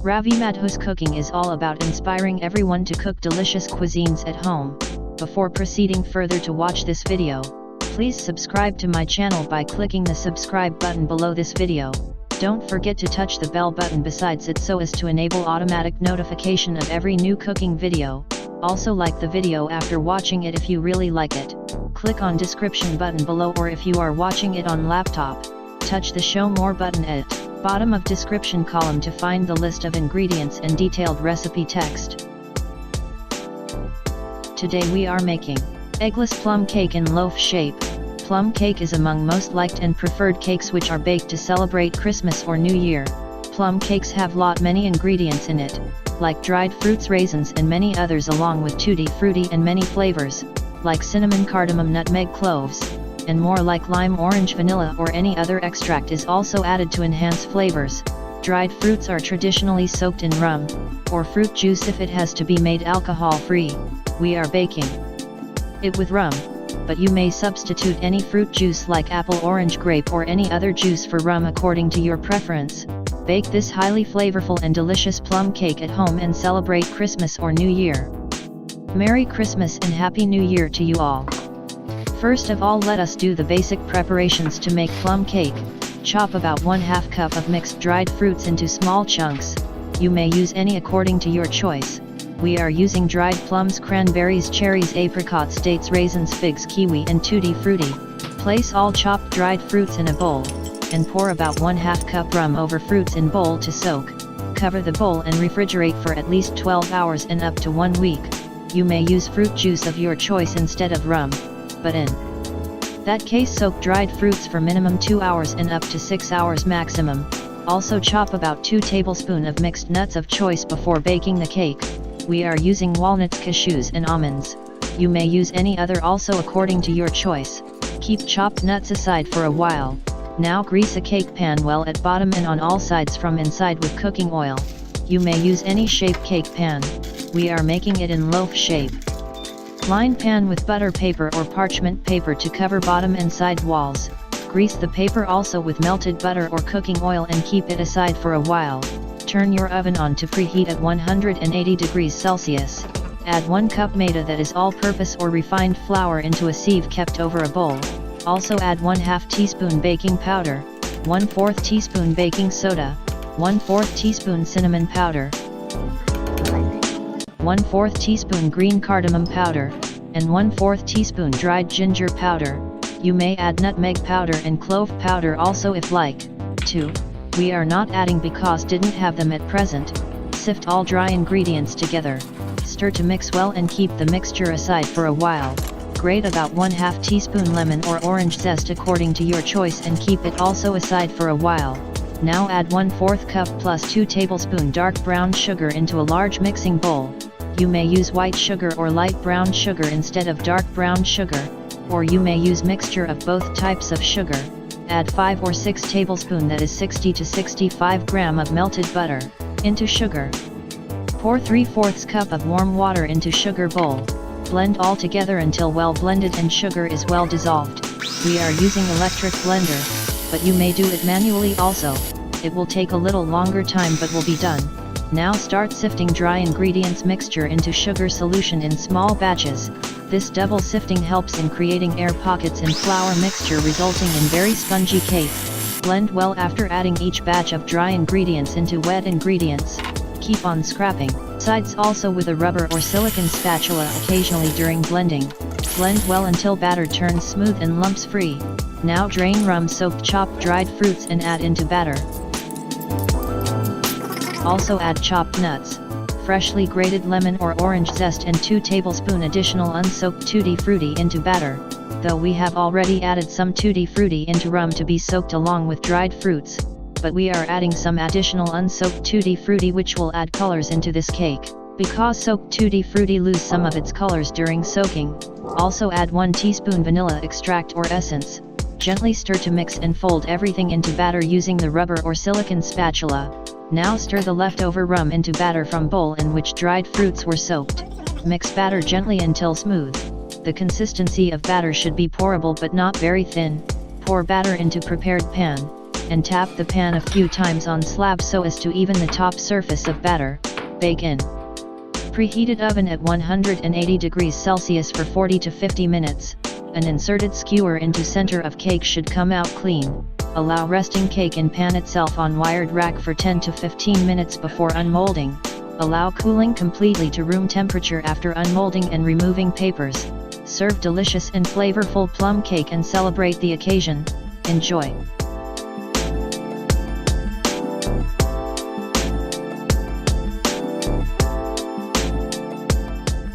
Ravi Madhu's cooking is all about inspiring everyone to cook delicious cuisines at home. Before proceeding further to watch this video, please subscribe to my channel by clicking the subscribe button below this video. Don't forget to touch the bell button besides it so as to enable automatic notification of every new cooking video. Also like the video after watching it if you really like it. Click on description button below, or if you are watching it on laptop, touch the show more button at bottom of description column to find the list of ingredients and detailed recipe text. Today we are making eggless plum cake in loaf shape. Plum cake is among most liked and preferred cakes which are baked to celebrate Christmas or New Year. Plum cakes have many ingredients in it, like dried fruits, raisins and many others, along with tutti-fruity and many flavors, like cinnamon, cardamom, nutmeg, cloves, and more, like lime, orange, vanilla or any other extract is also added to enhance flavors. Dried fruits are traditionally soaked in rum, or fruit juice if it has to be made alcohol-free. We are baking it with rum, but you may substitute any fruit juice like apple, orange, grape or any other juice for rum according to your preference. Bake this highly flavorful and delicious plum cake at home and celebrate Christmas or New Year. Merry Christmas and Happy New Year to you all. First of all, let us do the basic preparations to make plum cake. Chop about 1/2 cup of mixed dried fruits into small chunks. You may use any according to your choice. We are using dried plums, cranberries, cherries, apricots, dates, raisins, figs, kiwi and tutti-fruity. Place all chopped dried fruits in a bowl, and pour about 1/2 cup rum over fruits in bowl to soak. Cover the bowl and refrigerate for at least 12 hours and up to 1 week. You may use fruit juice of your choice instead of rum, but in that case soak dried fruits for minimum 2 hours and up to 6 hours maximum. Also chop about 2 tablespoons of mixed nuts of choice before baking the cake. We are using walnuts, cashews and almonds. You may use any other also according to your choice. Keep chopped nuts aside for a while. Now grease a cake pan well at bottom and on all sides from inside with cooking oil. You may use any shape cake pan. We are making it in loaf shape. Line pan with butter paper or parchment paper to cover bottom and side walls. Grease the paper also with melted butter or cooking oil and keep it aside for a while. Turn your oven on to preheat at 180 degrees Celsius. Add 1 cup maida, that is all-purpose or refined flour, into a sieve kept over a bowl. Also add 1/2 teaspoon baking powder, 1/4 teaspoon baking soda, 1/4 teaspoon cinnamon powder, 1/4 teaspoon green cardamom powder, and 1/4 teaspoon dried ginger powder. You may add nutmeg powder and clove powder also if like to. We are not adding because didn't have them at present. Sift all dry ingredients together. Stir to mix well and keep the mixture aside for a while. Grate about 1/2 teaspoon lemon or orange zest according to your choice and keep it also aside for a while. Now add 1/4 cup plus 2 tablespoon dark brown sugar into a large mixing bowl. You may use white sugar or light brown sugar instead of dark brown sugar, or you may use mixture of both types of sugar. Add 5 or 6 tablespoon, that is 60 to 65 gram of melted butter, into sugar. Pour 3/4 cup of warm water into sugar bowl. Blend all together until well blended and sugar is well dissolved. We are using electric blender, but you may do it manually also. It will take a little longer time but will be done. Now start sifting dry ingredients mixture into sugar solution in small batches. This double sifting helps in creating air pockets in flour mixture, resulting in very spongy cake. Blend well after adding each batch of dry ingredients into wet ingredients. Keep on scraping sides also with a rubber or silicone spatula occasionally during blending. Blend well until batter turns smooth and lumps free. Now drain rum soaked chopped dried fruits and add into batter. Also add chopped nuts, freshly grated lemon or orange zest and 2 tablespoon additional unsoaked tutti-fruity into batter. Though we have already added some tutti-fruity into rum to be soaked along with dried fruits, but we are adding some additional unsoaked tutti-fruity which will add colors into this cake. Because soaked tutti-fruity lose some of its colors during soaking, also add 1 teaspoon vanilla extract or essence. Gently stir to mix and fold everything into batter using the rubber or silicone spatula. Now stir the leftover rum into batter from bowl in which dried fruits were soaked. Mix batter gently until smooth. The consistency of batter should be pourable but not very thin. Pour batter into prepared pan. and tap the pan a few times on slab so as to even the top surface of batter. Bake in preheated oven at 180 degrees Celsius for 40 to 50 minutes. An inserted skewer into center of cake should come out clean. Allow resting cake in pan itself on wired rack for 10 to 15 minutes before unmolding. Allow cooling completely to room temperature after unmolding and removing papers. Serve delicious and flavorful plum cake and celebrate the occasion. Enjoy!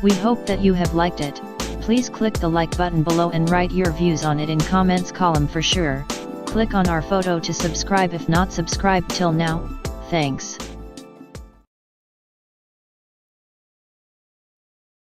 We hope that you have liked it. Please click the like button below and write your views on it in comments column for sure. Click on our photo to subscribe if not subscribed till now. Thanks.